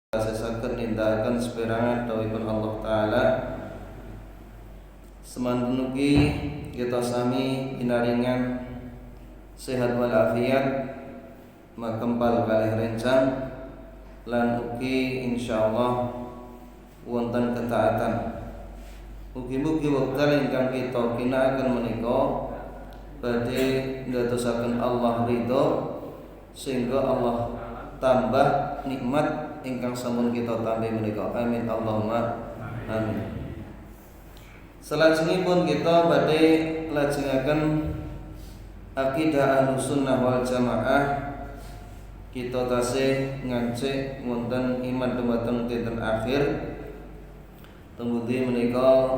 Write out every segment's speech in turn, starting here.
Sesaken nindakaken seperangan dawuhipun Allah Ta'ala. Semanten ugi kita sami pinaringan sehat walafiat, makempal kalih rencang lan ugi insyaallah wonten ketaatan. Mugi-mugi wekdal ingkang kita ginakaken menika badhe ndadosaken Allah ridho sehingga Allah tambah nikmat ingkang sampun kita tampi menika. Amin Allahumma amin. Salajengipun kita badhe lajengaken akidah Ahlussunnah wal Jamaah. Kita tasih ngancik wonten iman dumateng dinten akhir. Temudi menika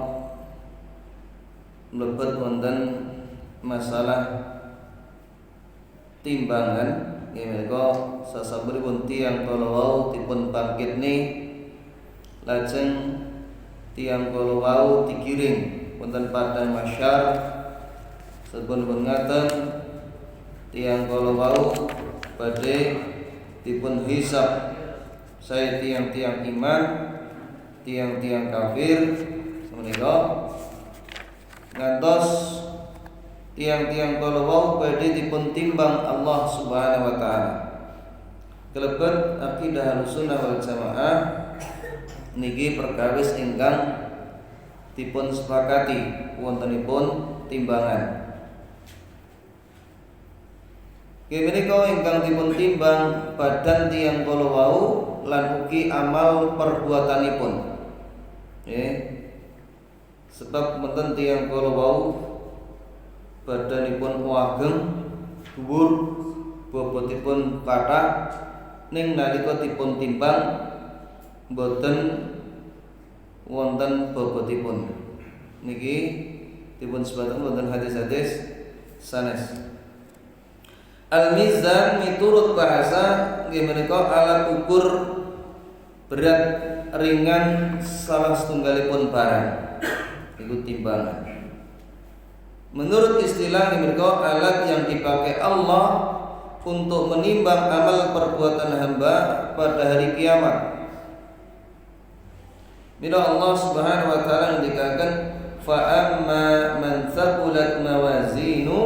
mlebet wonten masalah timbangan. Menika sasampunipun tiyang kala wau dipun bangkitne, lajeng tiyang kala wau digiring wonten padang mahsyar. Sampun ngaten tiyang kala wau badhe dipun hisab sae tiyang-tiyang iman, tiyang-tiyang kafir menika ngantos tiang-tiang kala wau badhe dipun timbang Allah Subhanahu wa taala. Kelebet akidah Ahlussunnah wal Jamaah niki perkawis ingkang dipun sepakati wontenipun timbangan. Menika ingkang dipun timbang badan tiang kala wau lan ugi amal perbuatanipun. Sebab mboten tiang kala wau badanipun wageng dhuwur, bobotipun kathah, ning nalika dipun timbang mboten wonten bobotipun. Niki dipun sebataken wonten hadis-hadis sanes. Al-mizan miturut bahasa nggih menika alat ukur berat ringan salah setunggalipun barang. Iku timbangan. Menurut istilah menika alat yang dipakai Allah untuk menimbang amal perbuatan hamba pada hari kiamat. Bila Allah Subhanahu wa taala ngendikaken fa amma man thaqulat mawazinu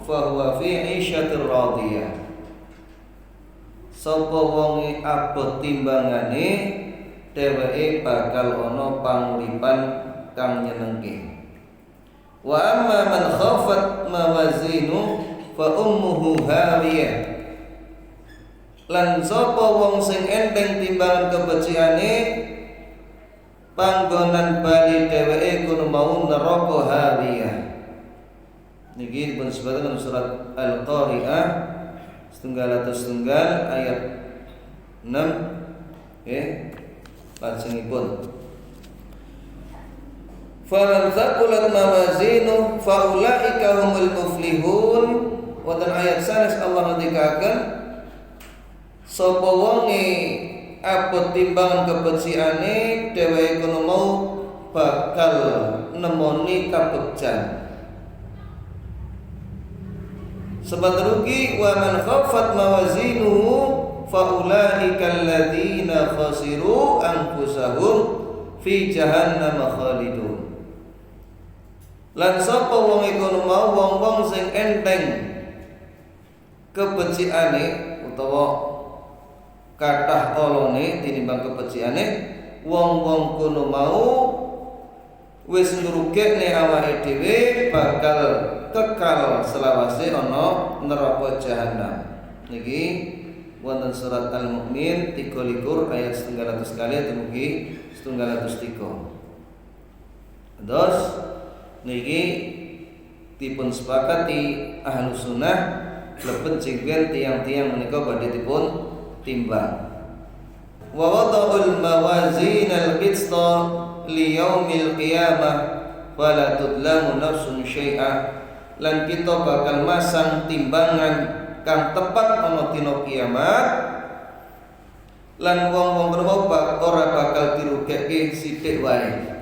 fa huwa fi 'ishatir radiyah. Sapa wong abot timbangane dheweke bakal ana panguripan kang nyenengke. Wa amma man khafat mawazinu fa ummuhu hawiyah. Lan sapa wong sing enteng timbangan kebeciane panggonan bali dheweke kudu mau neraka hawiyah. Niki dipun sebataken surat Al-Qari'ah 101 ayat 6 lajengipun faman thaqulat mawazinu faulaika humul muflihun. Wonten ayat sanes Allah ngendikaken sapa wonge abot timbangan kebeciane dheweke kono mau bakal nemoni kabegjan. Sebentar rugi wa man khaffat mawazinuhu faulaika alladziina khasiru anfusahum fi jahannam khalidun. Lan sapa wong iku mau wong-wong sing enteng kebeciane utawa kathah olone tinimbang kebeciane, wong-wong kono mau wis ngrugekne awake dhewe bakal kekal selawase ana neraka jahanam. Niki wonten surat Al-Mu'min 13 ayat 100 kali dumugi 103. Terus niki dipun sepakati Ahlussunnah lebet jengken tiang-tiang menika badhe dipun timbang. Wa wada'ul mawazin al-qista li yaumil qiyamah fala tudlamu nafsun syai'a. Lan kita bakal masang timbangan kang tepat ana dina kiamat lan wong-wong ora bakal dirugekake sithik wae.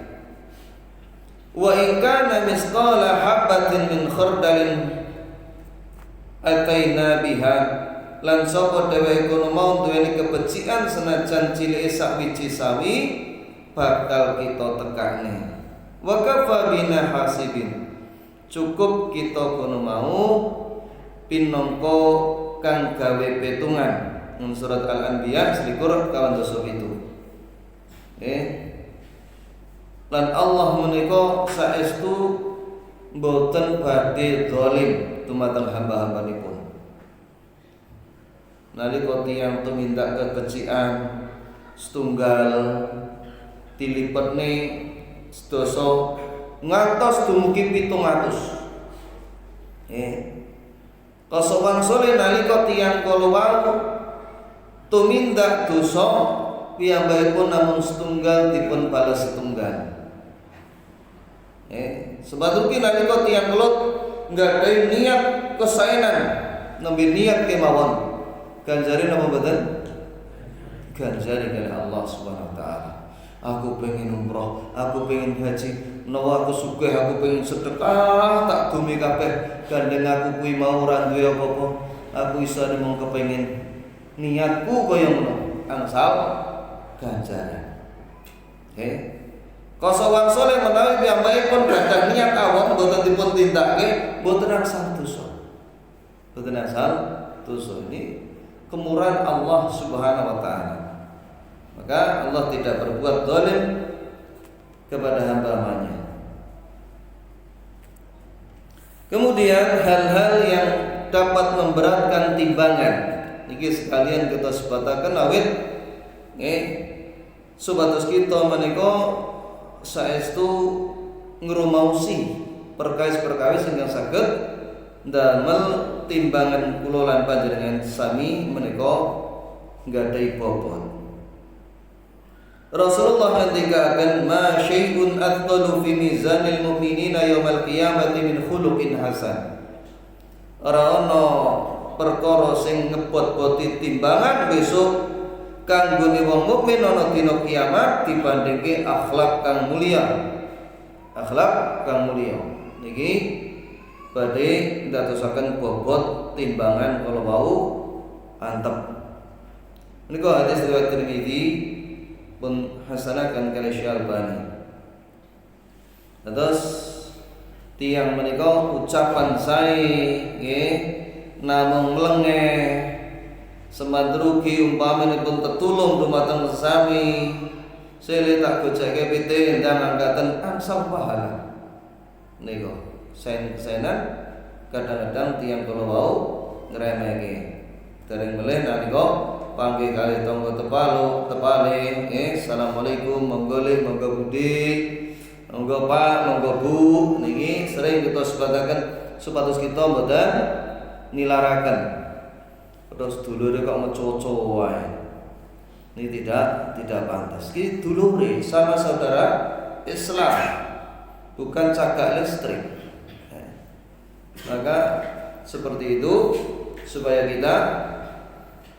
Wa in kana misqala habatin min khardalin ataina biha lan sapa dheweke kono mau duweni kebecikan senajan cilike sak wiji sawi bakal kita tekane. Wa kafa bina hasibin, cukup kita kono mau pinangka kang gawe petungan. Surat Al-Anbiya 21:7. Lan Allah menika saestu mboten badhe zalim dumateng hamba-hambanipun. Nalika tiyang tumindak kekecikan setunggal dilipetne sedasa ngantos dumugi 700. Kasawangsule nalika tiyang kala wau tumindak dosa piyambakipun namung setunggal dipun balas setunggal. Sebatuki nalika tiyang kelut nggadahi niat kesaenan nembe niat kemawon ganjari napa mboten? Ganjari kali Allah Subhanahu wa taala. Aku pengen umroh, aku pengen haji, menawa aku sugih, aku pengen sedekah tak dumi kabeh gandeng aku kuwi mau ora duwe apa-apa. Aku iso mung kepengin niatku kaya ngono, angsal ganjaran. Kasawangsule menawi piyambakipun gadah niat awon mboten dipun tindakake, mboten angsal dosa. Mboten angsal dosa. Ini kemurahan Allah Subhanahu wa taala. Maka Allah tidak berbuat zalim kepada hamba-hambanya. Kemudian hal-hal yang dapat memberatkan timbangan niki sekalian kita sebataken awit supados kita menika saestu ngrumausi perkawis-perkawis ingkang saged ndamel timbangan kula lan panjenengan sami menika nggadahi bobot. Rasulullah ngendikaken ma syai'un athqalu fi mizanil mu'minina yaumal qiyamati min khuluqin hasan. Ora ana perkara sing ngebot-boti timbangan besok kanggone wong mukmin ana dina kiamat dibandingke akhlak kang mulia. Akhlak kang mulia niki badhe ndadosaken bobot timbangan kala wau antep. Menika hadis riwayat Tirmidzi pun hasanakan kali Syalbani. Terus tiang menika ucapan sae nggih namung mlengeh semandrugi umpamanipun tetulung dumateng sesami sile tak gojeke pite ndang angkaten angsal pahala. Nika sen-senan kadang-kadang tiang kala wau ngremehke. Dereng melih nalika panggih kali tangga tepale assalamualaikum monggo le monggo budi monggo Pak monggo Bu niki sering kita sebataken supados kita mboten nilaraken terus dulure kok mecoco wae ini tidak pantas. Ki dulure sama saudara Islam bukan cagak listrik. Maka seperti itu supaya kita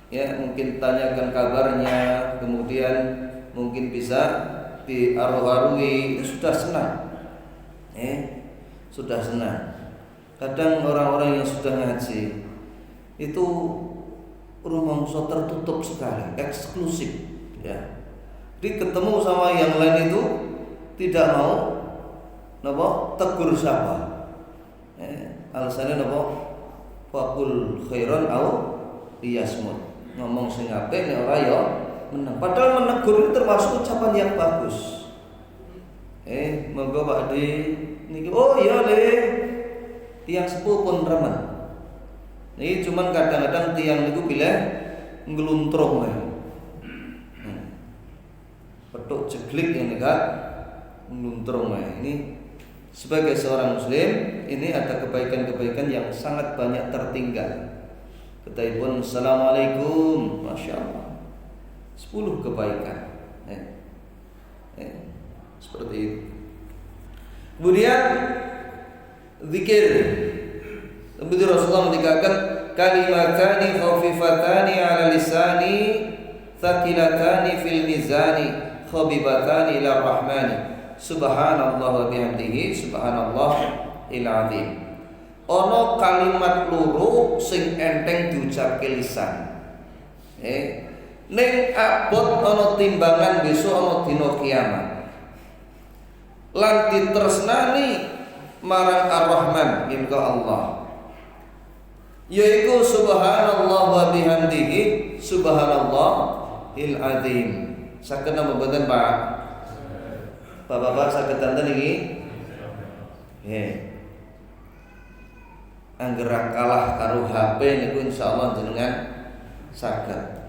mungkin tanyakan kabarnya, kemudian mungkin bisa diaruh-arui, itu sudah senang. Sudah senang. Kadang orang-orang yang sudah ngaji itu rumangsa tertutup sekali, eksklusif, ya. Jadi ketemu sama yang lain itu tidak mau tegur sapa. Alasannya Fakul khairan au liyasmut. Ngomong sing apik nek ora ya meneng. Padahal menegur itu termasuk ucapan yang bagus. Monggo Pak De niki oh iya Le. Tiang sepuh pun remen. Niki cuman kadang-kadang tiang niku bilih ngluntrung wae. Petuk jeglik yang nekat ngluntrung wae. Ini sebagai seorang muslim ini ada kebaikan-kebaikan yang sangat banyak tertinggal. Ketahipun assalamualaikum, masya Allah, 10 kebaikan. Seperti itu. Kemudian zikir. Kemudian Rasulullah mengatakan kalimatani khafifatani ala lisani thaqilatani fil mizani khabibatani ila rahmani subhanallah wa bihamdihi subhanallah il azim. ana kalimat loro sing enteng diucapke lisan. Ning abot ana timbangan besok ana dina kiamat. Lan ditresnani marang Ar-Rahman inka Allah. Yaiku subhanallah wa bihamdihi subhanallahil azim. Saged napa mboten, Pak? Bapak-bapak saged danten iki? Angger kalah karo HP niku insyaallah jenengan saged.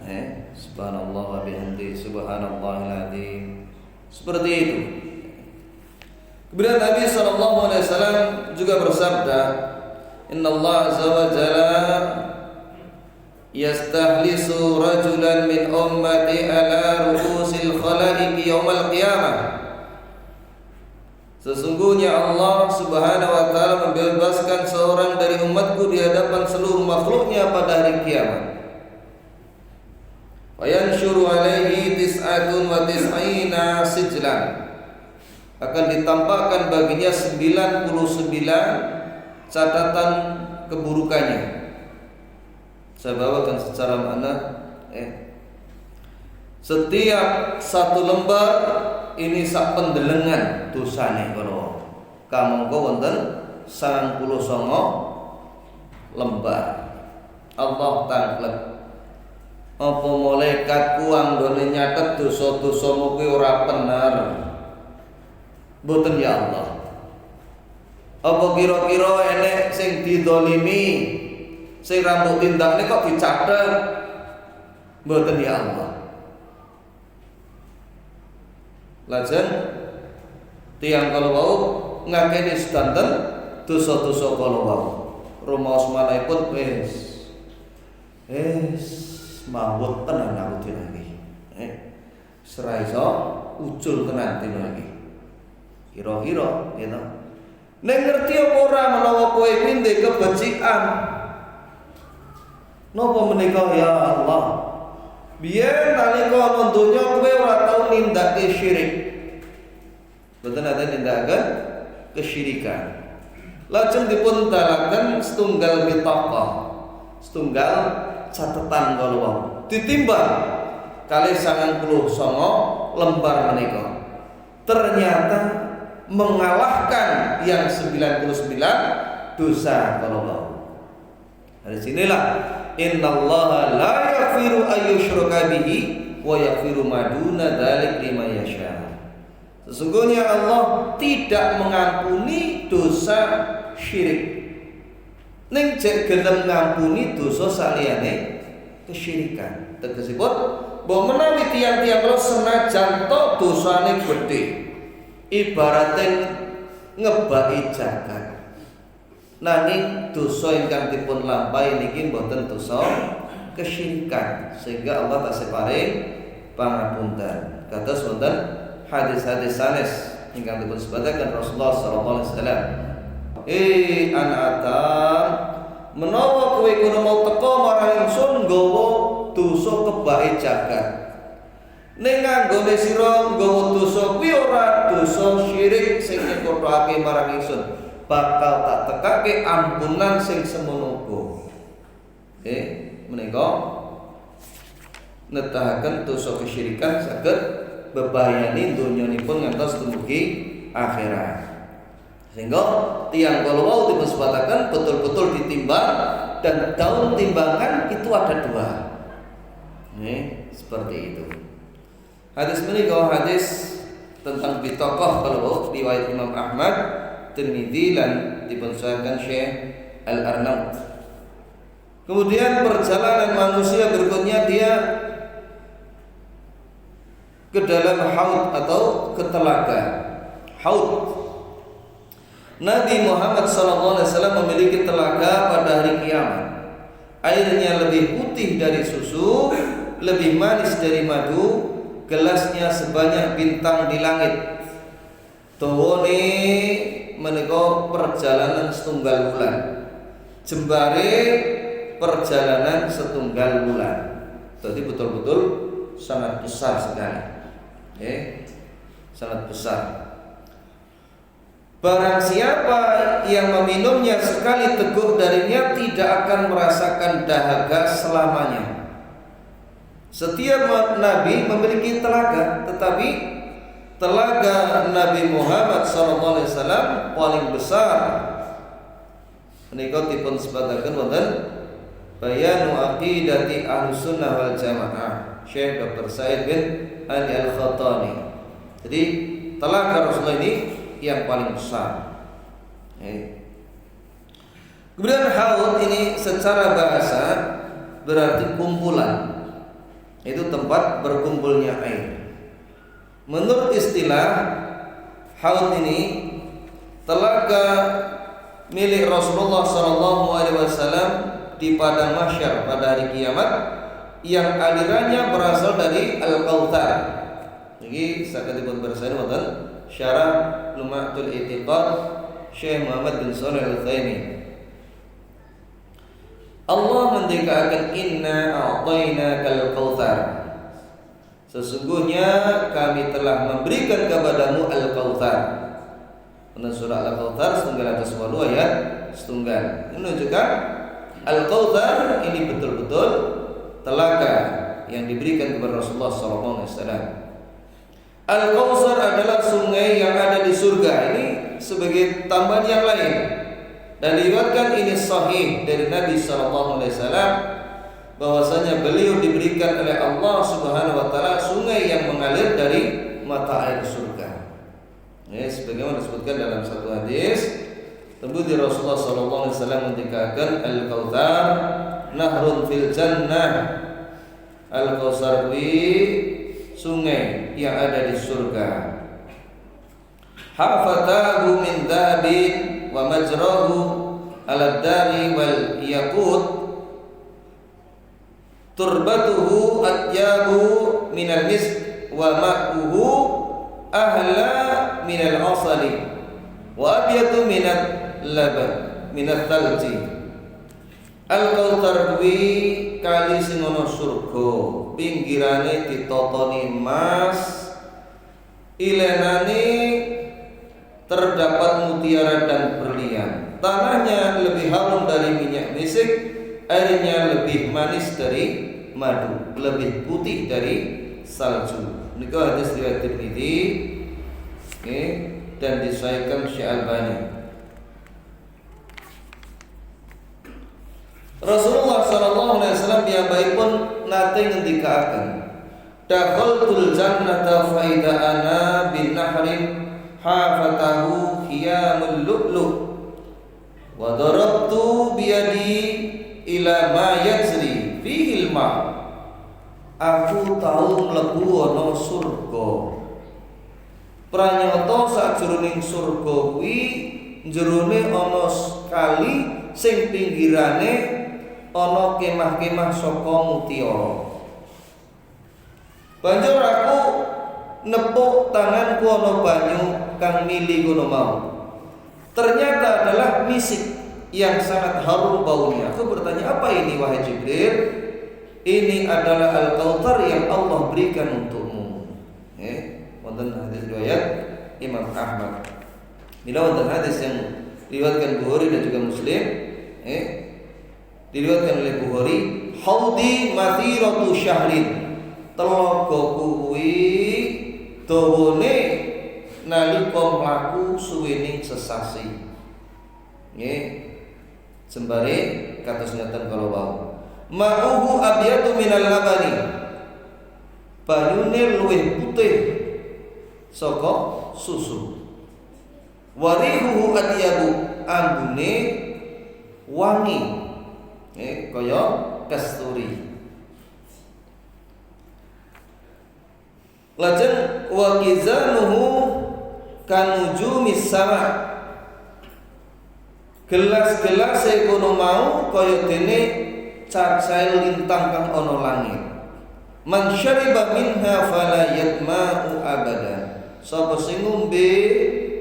Subhanallah wa bihamdihi subhanallahil azim. Seperti itu. Kemudian Nabi SAW juga bersabda, Inna Allah azza wa jalla yastahlisu rajulan min ummati ala ru'usil khalaiqi yaumal qiyamah. Sesungguhnya Allah Subhanahu wa taala membebaskan seorang dari umatku di hadapan seluruh makhluknya pada hari kiamat. Wa yanshuru alaihi tis'atun wa tis'ina sijlan. Akan ditampakkan baginya 99 catatan keburukannya. Saya bawakan secara makna. Setiap satu lembar ini sak pendelengan dosane kalau kamangka wonten 99 lembar. Allah tanglet apa malaikatku anggone nyatet dosa-dosamu kuwi ora bener. Mboten ya Allah. Apa kira-kira enek sing didolimi sing rambut tindakne kok dicatet? Mboten ya Allah. Lajeng tiang kalau wau ngakeni sedanten dosa-dosa kalau wau. Rumaos manahipun wis mawut tenan aku dina iki. Sera iso ucul tenan dina iki. Kira-kira gitu. Nek ngerti apa ora menawa kowe kuwi ndek kebecikan. Napa menika ya Allah? Biyen nalika ana donya kowe ora tau nindakake syirik. Boten ada nindakaken kesyirikan. Lajeng dipun dalaken setunggal bitaqah. Setunggal catatan kala ditimbang kalih 99 lembar menika. Ternyata mengalahkan yang 99 dosa kalau dari sinilah innallaha la yaghfiru ayyushraka bihi wa yaghfiru ma duna dzalik liman yasha. Sesungguhnya Allah tidak mengampuni dosa syirik. Ning jek gelem ngampuni dosa saliyane kesyirikan. Tegesipun bahwa menawi tiang-tiang kula senajan to dosane gedhe ibaratnya ngebaki jagat. Nanging dosa ingkang dipun lampahi niki mboten dosa kesyirikan sehingga Allah tasih paring pangapunten. Kados wonten hadis-hadis sanes ingkang dipun sebataken Rasulullah sallallahu alaihi wasallam. Anatan menawa kowe kudu mau teka marang ingsun nggawa dosa kebake jagat. Ning nganggone sira nggawa dosa kuwi ora dosa syirik sing nyekotake marang ingsun, bakal tak tekake ampunan sing semono uga. Menika netahaken dosa kesyirikan saged bebayani donyanipun ngantos dumugi akhirat. Sehingga tiang kalau mau disebatakan betul-betul ditimbang dan daun timbangan itu ada 2. Seperti itu. Hadis menika hadis tentang bitaqah kalau riwayat Imam Ahmad, Tirmidzi dan dipunsahakan Syekh Al-Arnaud. Kemudian perjalanan manusia berikutnya dia ke dalam haud atau ke telaga. Haud. Nabi Muhammad SAW memiliki telaga pada hari kiamat. Airnya lebih putih dari susu, lebih manis dari madu, gelasnya sebanyak bintang di langit. Dawane menika perjalanan setunggal bulan. Jembare perjalanan setunggal bulan. Jadi betul-betul sangat besar sekali. Sangat besar. Barang siapa yang meminumnya sekali teguk darinya tidak akan merasakan dahaga selamanya. Setiap nabi memiliki telaga, tetapi telaga Nabi Muhammad SAW paling besar. Menika dipun sebataken wonten Bayanu Aqidati Ahlussunnah wal Jamaah Syekh Dr. Said bin Ali Al-Khattani. Jadi telaga Rasulullah ini yang paling besar. Kemudian haud ini secara bahasa berarti kumpulan. Itu tempat berkumpulnya air. Menurut istilah haud ini telaga milik Rasulullah SAW di padang mahsyar pada hari kiamat yang alirannya berasal dari Al-Kautsar. Jadi sakit dipun bersani wonten Syarah Lum'atul I'tiqad Syekh Muhammad bin Shalih Al-Utsaimin. Allah mendikaakan inna a'tainakal kautsar. Sesungguhnya kami telah memberikan kepadamu Al-Kautsar. Menurut surah Al-Kautsar setunggal atas 10 ayat setunggal. Ini menunjukkan Al-Kautsar ini betul-betul telaga yang diberikan kepada Rasulullah SAW. Al-Kautsar adalah sungai yang ada di surga. Ini sebagai tambahan yang lain. Dan diriwayatkan ini sahih dari Nabi SAW bahwasanya beliau diberikan oleh Allah Subhanahu wa taala sungai yang mengalir dari mata air surga. Sebagaimana disebutkan dalam satu hadis, terbukti Rasulullah SAW mendikaakan Al-Kautsar nahrun fil jannah. Al-Kautsar sungai yang ada di surga. Hafatahu min dhahabin wa majrahu ala dari wal yaqut turbatuhu atyabu minal misk wa ma'uhu ahla minal asali wa abyatu minal laban minal thalji. Al-Kautsar kuwi kali sing ana surga, pinggirane ditotoni emas, ilenane terdapat mutiara dan berlian. Tanahnya lebih harum dari minyak misik, airnya lebih manis dari madu, lebih putih dari salju. Ini hadis riwayat Tirmidzi dan disahihkan Syekh Albani. Rasulullah SAW piyambakipun nate ngendikaaken, dakhaltul jannata fa idza ana bin nahrin hafatahu khiyamul lu'lu' wa darabtu biyadi ila ma yajri fihi al-ma'. Aku tau mlebu ana surga. Pranyata sajroning surga kuwi jerone ana kali sing pinggirane ana kemah-kemah saka mutiara. Banjur aku nepuk tanganku ana banyu kang mili kono mau. Ternyata adalah misik yang sangat harum baunya. Aku bertanya, apa ini wahai Jibril? Ini adalah Al-Kautsar yang Allah berikan untukmu. Wonten hadis riwayat Imam Ahmad. Bila wonten hadis yang diriwayatkan Bukhari dan juga Muslim, diriwayatkan oleh Bukhari, haudi mathiratu syahrin. Telaga kuwi dawane nalika mlaku suwening sesasi. Sembare kados ngeten kala wau. Ma'uhu abyadu minal labani. Banyune luwih putih saka susu. Warihuhu atyabu, ambune wangi kaya kasturi. Lajeng wa kizanuhu kanujumis sama. Gelas-gelas kono mau kaya dene cacahe lintang kang ana langit. Man syariba minha fala yatma'u abadan. Sapa sing ngombe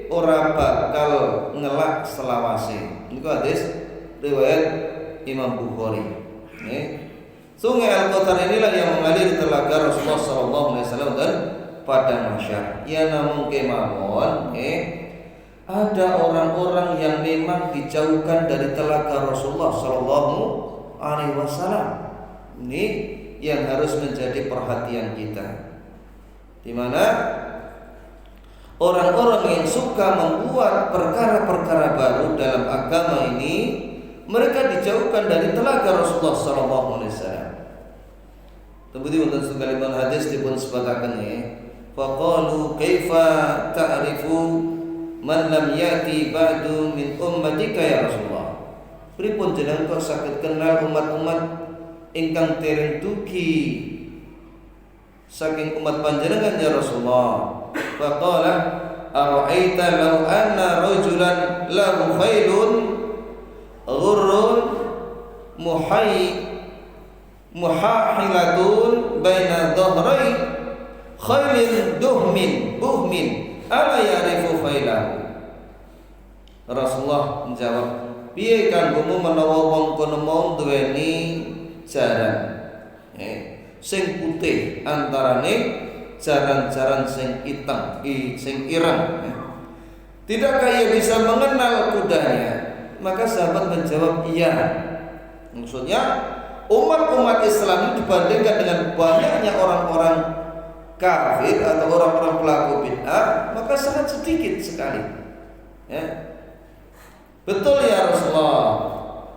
ora bakal ngelak selawase. Niku hadis riwayat Imam Bukhari. Sungai Al-Kautsar inilah yang mengalir di telaga Rasulullah SAW dan padang mahsyar. Ya namun kemawon ada orang-orang yang memang dijauhkan dari telaga Rasulullah Sallallahu Alaihi Wasallam. Ini yang harus menjadi perhatian kita, di mana orang-orang yang suka membuat perkara-perkara baru dalam agama ini, mereka dijauhkan dari telaga Rasulullah Sallallahu Alaihi Wasallam. Terbukti wonten setunggalipun hadis dipun sebataken ya. Faqalu kaifa ta'rifu man lam yati ba'du min ummatika ya Rasulullah. Pripun jenengan kok saged kenal umat-umat ingkang dereng dugi saking umat panjenengan ya Rasulullah. Faqala ara'aita law anna rajulan lahu khailun ghurrun muhahilatun baina dhahrai khailin buhmin ala ya'rifu khailahu. Rasulullah menjawab, piye kanggomu menawa wong kono mau duweni jaran sing putih antarane jaran-jaran sing hitam sing ireng, tidakkah ia bisa mengenal kudanya? Maka sahabat menjawab, iya. Maksudnya umat-umat Islam ini dibandingkan dengan banyaknya orang-orang kafir atau orang-orang pelaku bid'ah, maka sangat sedikit sekali. Ya. Betul ya Rasulullah,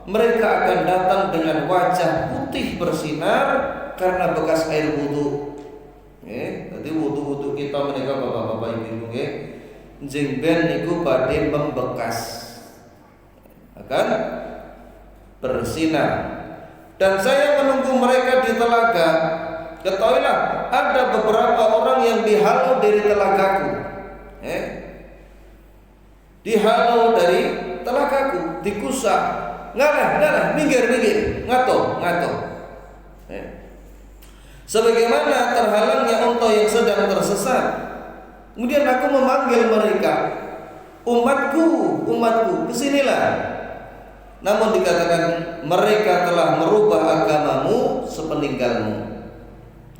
mereka akan datang dengan wajah putih bersinar karena bekas air wudu. Jadi wudu-wudu kita menika bapak-bapak ibu-ibu njing ben niku badhe membekas, akan bersinar. Dan saya menunggu mereka di telaga. Ketahuilah, ada beberapa orang yang dihalau dari telagaku, dihalau dari telagaku, dikusak, ngalah, minggir, ngato. Sebagaimana terhalangnya unta yang sedang tersesat. Kemudian aku memanggil mereka, umatku, kesinilah. Namun dikatakan mereka telah merubah agamamu sepeninggalmu.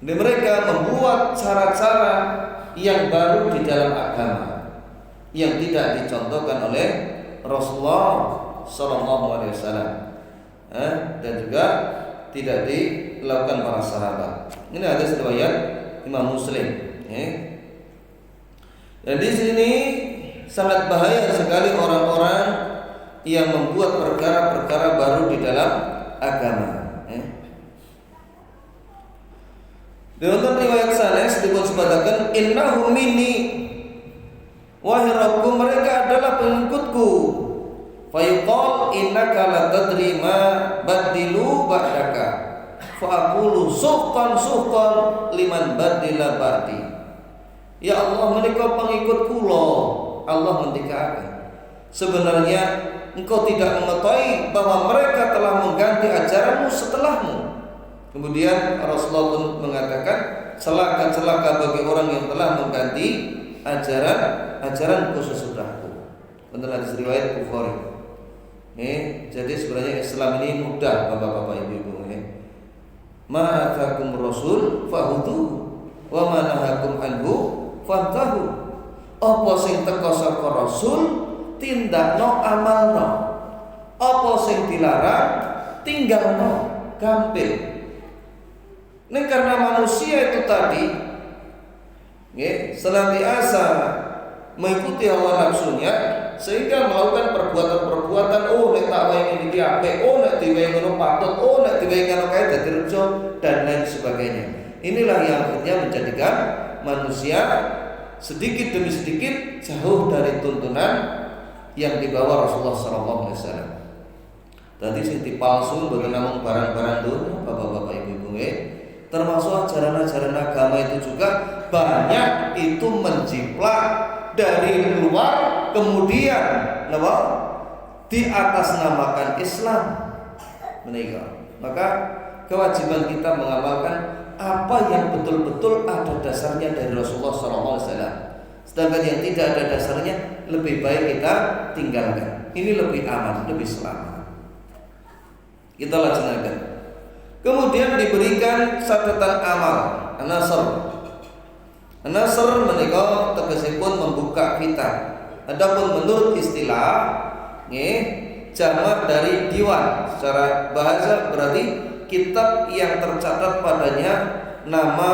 Dan mereka membuat cara-cara yang baru di dalam agama yang tidak dicontohkan oleh Rasulullah Sallallahu Alaihi Wasallam, dan juga tidak dilakukan para sahabat. Ini hadis riwayat Imam Muslim. Dan di sini sangat bahaya sekali orang-orang yang membuat perkara-perkara baru di dalam agama. Dalam riwayat sanes dipun sebataken innahum minni, wahai Rabbku mereka adalah pengikutku. Fayuqal innaka la tadri ma badilu ba'daka fa aqulu suqan liman badila ba'di. Ya Allah, mereka pengikut kula. Allah mendikaaken, sebenarnya engkau tidak mengetahui bahwa mereka telah mengganti ajaranmu setelahmu. Kemudian Rasulullah pun mengatakan, celaka bagi orang yang telah mengganti ajaranku sesudahku. Benar hadis riwayat Bukhari. Jadi sebenarnya Islam ini mudah, bapak-bapak, ibu-ibu. Ma atakum rasul fahudu wa ma nahakum anhu fantahu. Apa sing teka saka Rasul tindakno amalno, apa sing dilarang tinggalno, gampil. Ini karena manusia itu tadi senantiasa mengikuti hawa nafsunya, sehingga melakukan perbuatan-perbuatan. Nek tak wae ngene iki apik, nek diwehi ngono patut, nek diwehi ngono kae dadi rejo, dan lain sebagainya. Inilah yang akhirnya menjadikan manusia sedikit demi sedikit jauh dari tuntunan yang dibawa Rasulullah SAW. Tadi sing dipalsu mboten namung barang-barang dunya, bapak-bapak, ibu-ibu, termasuk ajaran-ajaran agama itu juga banyak itu menjiplak dari luar, kemudian diatasnamakan Islam menikah. Maka kewajiban kita mengamalkan apa yang betul-betul ada dasarnya dari Rasulullah SAW. Sedangkan yang tidak ada dasarnya lebih baik kita tinggalkan. Ini lebih aman, lebih selamat. Kita laksanakan. Kemudian diberikan catatan amal, an-nasr. An-nasr menika tegesipun membuka kitab. Adapun menurut istilah, jamak dari diwan. Secara bahasa berarti kitab yang tercatat padanya nama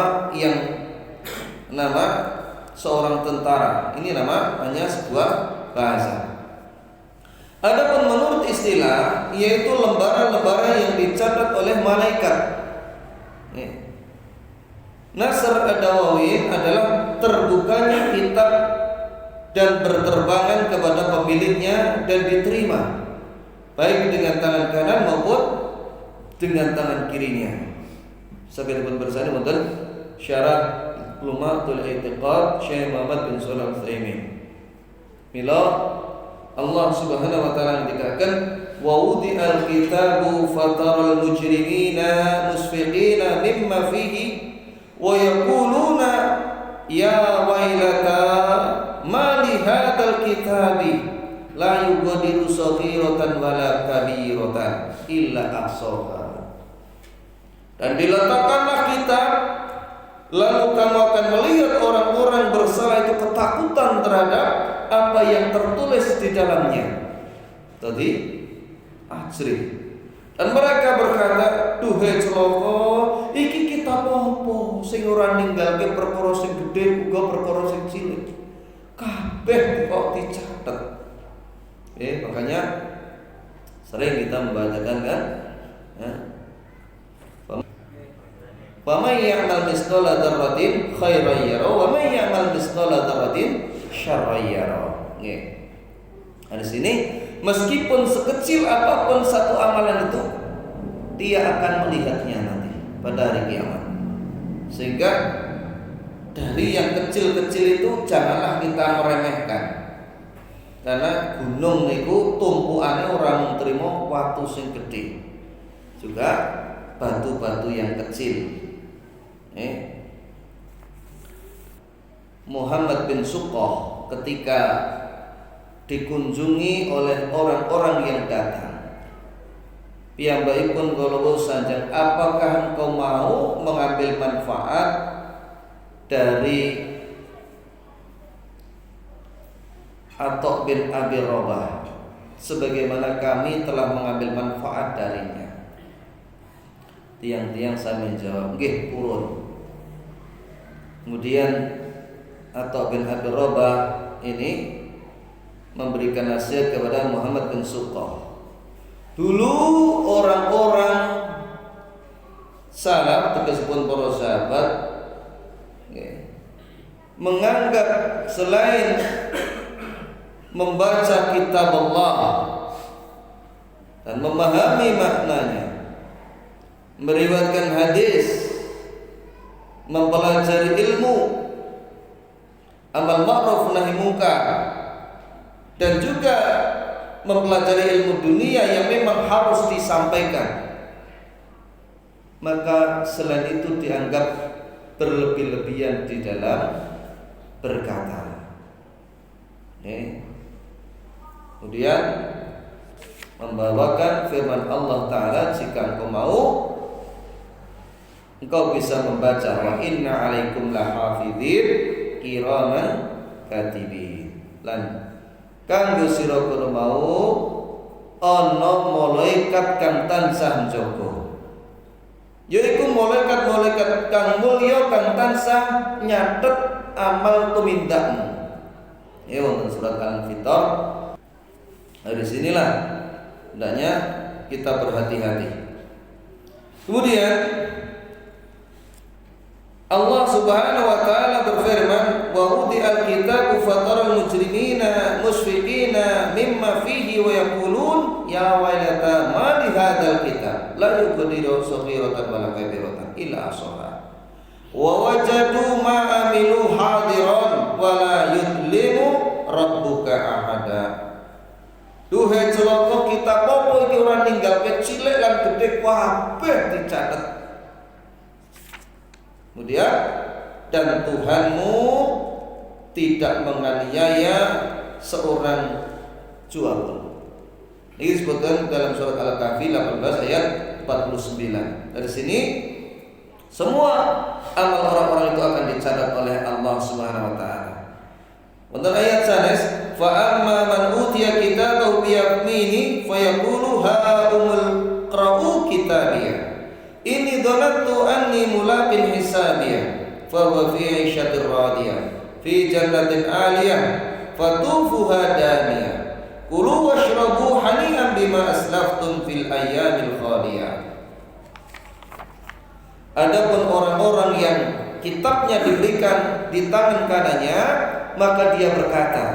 seorang tentara. Ini nama hanya sebuah bahasa. Adapun menurut istilah, yaitu lembaran-lembaran yang dicatat oleh malaikat. Nasr ad-Dawawin adalah terbukanya kitab dan berterbangan kepada pemiliknya dan diterima baik dengan tangan kanan maupun dengan tangan kirinya. Sebagai bersani model syarah Lumatul I'tiqad Syekh Muhammad bin Shalih Al-Utsaimin. Mila Allah Subhanahu wa taala dikatakan wa wudi'al kitabu fataral mujrimina musfiqina mimma fihi wa yaquluna ya wailata ma li hadzal kitabi la yughadiru saghiratan wala kabiratan illa ahsaha. Dan diletakkanlah kitab, lalu kamu akan melihat orang-orang bersalah itu ketakutan terhadap apa yang tertulis di dalamnya. Tadi ajri. Dan mereka berkata, duhai celaka, iki kitab apa sing ora ninggalke perkara sing gedhe uga perkara sing cilik. Kabeh kok dicatet. Makanya sering kita membacakan kan, Wa may ya'mal mithqala dzarratin khairan yara wa may ya'mal mithqala dzarratin syarran yara. Di sini meskipun sekecil apapun satu amalan itu, dia akan melihatnya nanti pada hari kiamat. Sehingga dari yang kecil-kecil itu janganlah kita meremehkan. Karena gunung niku tumpukane orang terima watu sing gede. Juga batu-batu yang kecil. Muhammad bin Suqah ketika dikunjungi oleh orang-orang yang datang, piyambakipun kala sanjang, apakah engkau mau mengambil manfaat dari Atha bin Abi Rabah sebagaimana kami telah mengambil manfaat darinya? Tiang-tiang sami jawab, nggih purun. Kemudian Atha bin Abi Rabah ini memberikan nasihat kepada Muhammad bin Suqah. Dulu orang-orang salaf, tegasipun para sahabat, menganggap selain membaca kitab Allah dan memahami maknanya, meriwayatkan hadis, mempelajari ilmu, amal ma'ruf nahi munkar, dan juga mempelajari ilmu dunia yang memang harus disampaikan, maka selain itu dianggap berlebih-lebihan di dalam berkata. Kemudian membawakan firman Allah Ta'ala, jika engkau mau, engkau bisa membaca wa inna alaikum lahafidhin kiraman katibin, lan kanggo sira kono mau ana malaikat kang tansah njaga, yaiku malaikat-malaikat kang mulya kang tansah nyatet amal tumindakmu. Wonten surat Al-Infitar. Dari sinilah hendaknya kita berhati-hati. Kemudian Allah Subhanahu wa taala berfirman, wa wudi'al kitabu fataral mujrimina musfiqina mimma fihi wa yaqulun ya wailata ma li hadzal kitab la yughadiru saghiratan wa la kabiratan illa ahsaha wa wajadu ma amilu hadiran wa la yudlimu rabbuka ahada. Duhai celaka, kitab apa iki ora ninggalke cilik lan gedhe kabeh dicatet. Kemudian dan Tuhanmu tidak menganiaya seorang jua pun. Ini disebutkan dalam surat Al-Kahfi 18 ayat 49. Dari sini semua amal orang-orang itu akan dicatat oleh Allah Subhanahu wa taala. Untuk ayat sanes fa amma man utiya kitabahu bi yamini fa yaqulu ha qra'u kitabiyah inni dhanantu anni mulaqin hisabiyah fa huwa fi 'ishatir radiyah fi jannatin 'aliyah fatufuha daniyah kulu washrabu hani'an bima aslaftum fil ayyamil khaliyah. Adapun orang-orang yang kitabnya diberikan di tangan kanannya, maka dia berkata,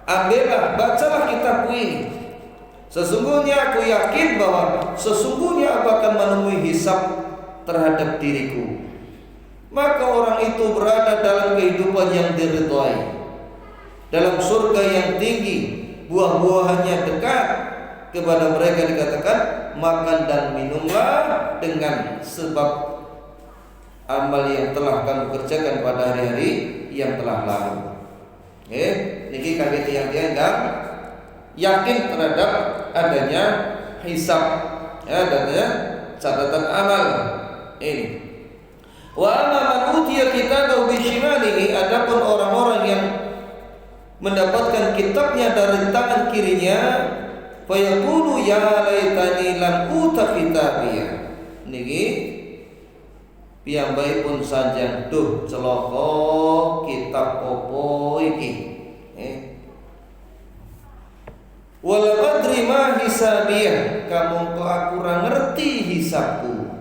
ambillah, bacalah kitabku ini. Sesungguhnya aku yakin bahwa sesungguhnya aku akan menemui hisab terhadap diriku. Maka orang itu berada dalam kehidupan yang diridhai, dalam surga yang tinggi, buah-buahannya dekat. Kepada mereka dikatakan, makan dan minumlah dengan sebab amal yang telah kamu kerjakan pada hari-hari yang telah lalu. Niki kaki tiang-tiang yang yakin terhadap adanya hisab, adanya catatan amal ini. Wa amma man utiya kitabahu bi shimalihi, adapun orang-orang yang mendapatkan kitabnya dari tangan kirinya, fa yaqulu ya laitani lam uta kitabiyah. Niki piyambakipun sanjang duh celaka kitab opo iki. Wal qadri ma hisabiyah, kamu kok aku ora ngerti hisabku.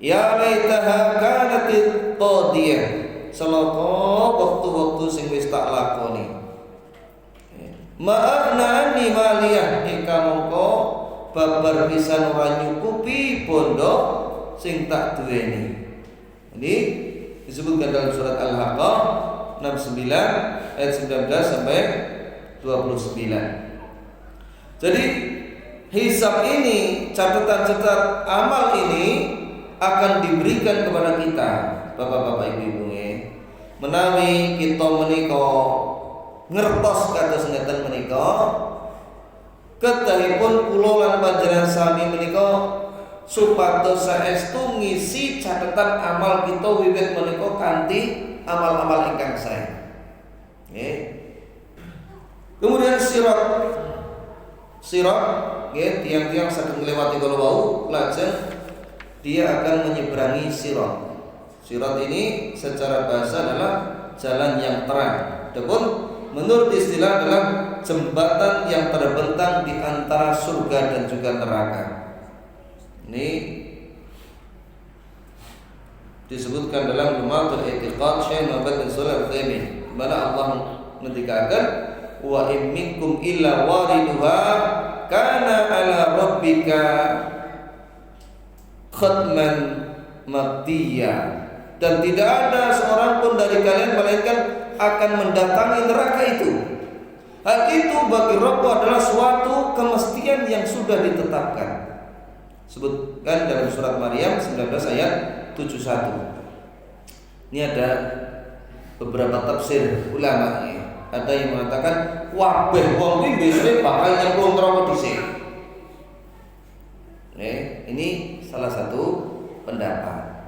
Ya laitaha kanat qadiyah, celaka waktu-waktu sing wis tak lakoni. Ma'afna anni maliyah, kamu kok babar pisan ora nyukupi bondo sing tak duweni. Ini disebutkan dalam surat Al-Haqqah 69 ayat 19 sampai 29. Jadi hisab ini, catatan-catatan amal ini akan diberikan kepada kita, bapak-bapak, ibu-ibu, menawi kita menika ngertos kados ngeten menika, kekalipun kula lan panjenengan sami menika supados saestu ngisi catatan amal kita wiwit menika kanthi amal-amal ingkang sae. Kemudian sirat tiang-tiang saged nglewati kala wau, lajeng dia akan menyeberangi sirat. Sirat ini secara bahasa adalah jalan yang terang. Adapun menurut istilah adalah jembatan yang terbentang di antara surga dan juga neraka. Ini disebutkan dalam Lumatul I'tiqad Syekh Muhammad bin Shalih Al-Utsaimin, di mana Allah mendikatakan wa in minkum illa wariduha kana ala rabbika khatman maqdiyya, dan tidak ada seorang pun dari kalian melainkan akan mendatangi neraka itu. Hal itu bagi Rabb adalah suatu kemestian yang sudah ditetapkan. Sebutkan dalam surat Maryam 19 ayat 71. Ini ada beberapa tafsir ulama ya. Ada yang mengatakan wabeh wong iki besok bakal nyemplung neraka dhisik. Ini salah satu pendapat.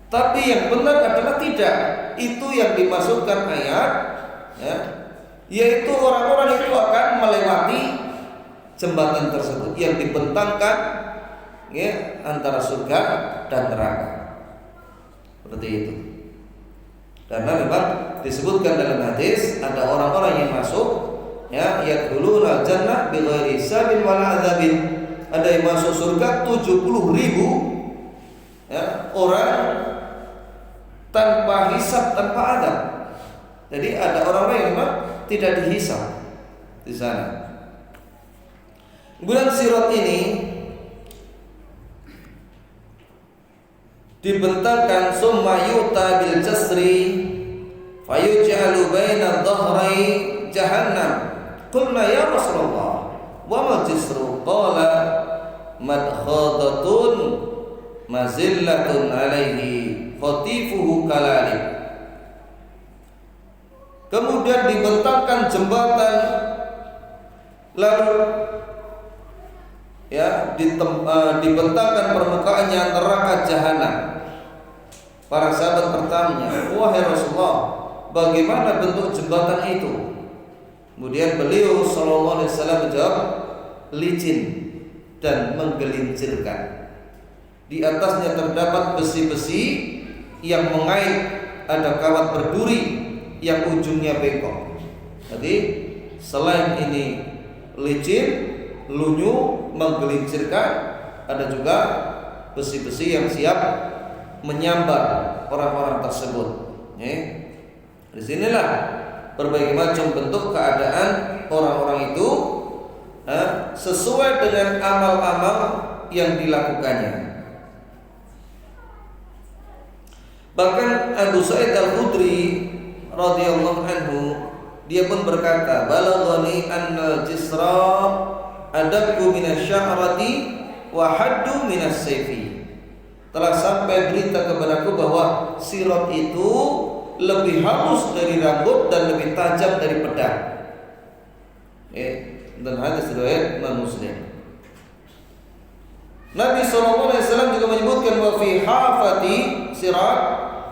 Tapi yang benar adalah tidak. Itu yang dimaksudkan ayat ya, yaitu orang-orang itu akan melewati jembatan tersebut yang dibentangkan ya, antara surga dan neraka. Seperti itu. Karena memang disebutkan dalam hadis ada orang-orang yang masuk ya, yadkhuluna jannah bighairi hisabin wala adzabin. Ada yang masuk surga 70.000 ya, orang tanpa hisab, tanpa adab. Jadi ada orang-orang yang memang tidak dihisab di sana. Kemudian sirat ini dibentangkan summa yuta bil jasri fayuj'alu baina dhahrai jahannam. Qulna ya Rasulullah wa ma jisru? Qala madkhadatun mazillatun alaihi khatifuhu kalalik. Kemudian dibentangkan jembatan, lalu ya dibentangkan permukaannya neraka jahanam. Para sahabat bertanya, wahai Rasulullah, bagaimana bentuk jembatan itu? Kemudian beliau sallallahu alaihi wasallam menjawab, licin dan menggelincirkan. Di atasnya terdapat besi-besi yang mengait, ada kawat berduri yang ujungnya bengkok. Jadi selain ini licin, lunyu, menggelincirkan, ada juga besi-besi yang siap menyambar orang-orang tersebut. Disinilah berbagai macam bentuk keadaan orang-orang itu sesuai dengan amal-amal yang dilakukannya. Bahkan Abu Sa'id Al-Khudri radhiyallahu anhu, dia pun berkata, balaghani annal jisra adabku minasy'arati wa haddu minasayfi. Telah sampai berita kepadaku bahwa sirat itu lebih halus dari rambut dan lebih tajam dari pedang. Dan hadis riwayat Imam Muslim. Nabi SAW juga menyebutkan wa fi hafati sirat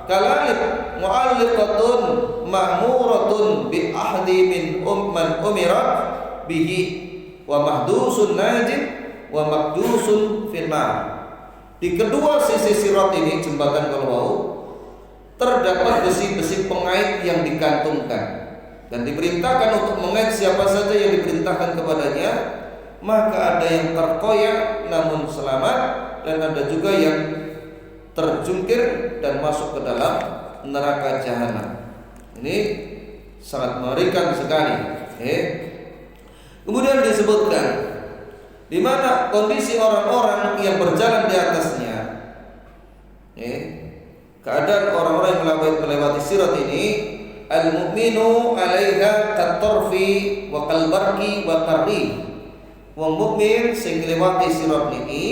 kalalib mu'alliqatun ma'muratun bi ahdi min man umirat bihi wa mahdusun najib wa makdusun fil nar. Di kedua sisi sirat ini, jembatan Kolwau, terdapat besi-besi pengait yang digantungkan dan diperintahkan untuk mengait siapa saja yang diperintahkan kepadanya. Maka ada yang terkoyak namun selamat, dan ada juga yang terjungkir dan masuk ke dalam neraka jahanam. Ini sangat mengerikan sekali. Kemudian disebutkan di mana kondisi orang-orang yang berjalan di atasnya. Keadaan orang-orang yang melewati sirat ini, al-mu'minu 'alaiha katarfi wa kalbarki wa qarri. Wong mukmin sing ngliwati sirat niki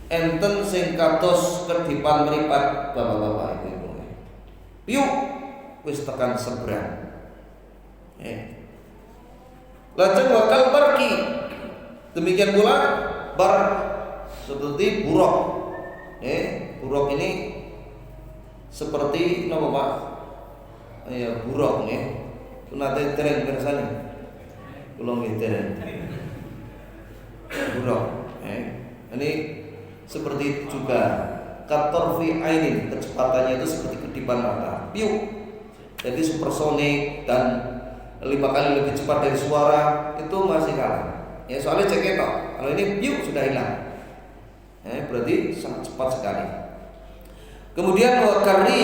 enten sing kados kedipan mripat bapak-bapak ibu-ibu. Yuk wis tekan seberang. Lajeng wakal barki. Demikian pula bar seperti buruk. Buruk ini seperti napa Pak? Ya buruk nggih. Nate tren kersane. Kula nggih tren. Buruk. Ini seperti itu juga katorfi ainin, kecepatannya itu seperti kedipan mata. Piu. Jadi supersonik dan 5 kali lebih cepat dari suara, itu masih kalah. Ya soalnya cek ketok. Kalau ini piu sudah hilang. Berarti sangat cepat sekali. Kemudian wakari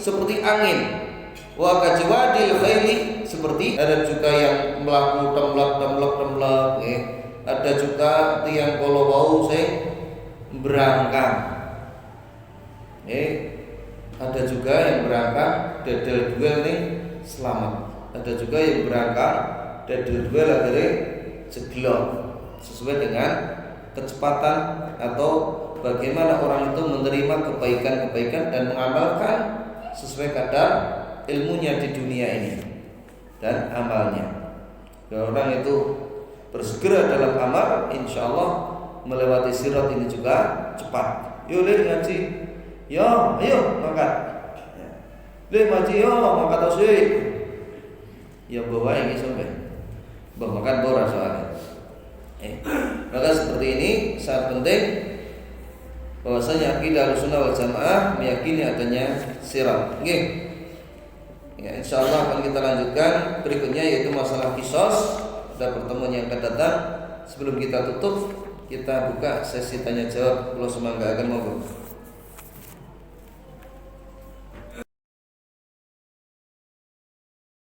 seperti angin. Wa kajwadil khaili, seperti ada juga yang melaku temlak. Ada juga tiang kalau bau sing berangkang. Ada juga yang berangkang dedel duel ning selamat. Ada juga yang berangkang dedel duel akhirnya jeglok, sesuai dengan kecepatan atau bagaimana orang itu menerima kebaikan-kebaikan dan mengamalkan sesuai kadar ilmunya di dunia ini dan amalnya. Kalau orang itu bersegera dalam amal, insya Allah melewati sirat ini juga cepat. Yuk le ngaji, yo ayo mangkat. Le ngaji yo mangkat osik. Ya bawa ini sampai, bawa makan bora soalnya. Maka seperti ini sangat penting bahwasanya akidah Ahlussunnah wal Jamaah meyakini adanya sirat. Ya, insya Allah akan kita lanjutkan berikutnya, yaitu masalah qisas. Pada pertemuan yang akan datang. Sebelum kita tutup, kita buka sesi tanya jawab. Kalau semoga akan monggo.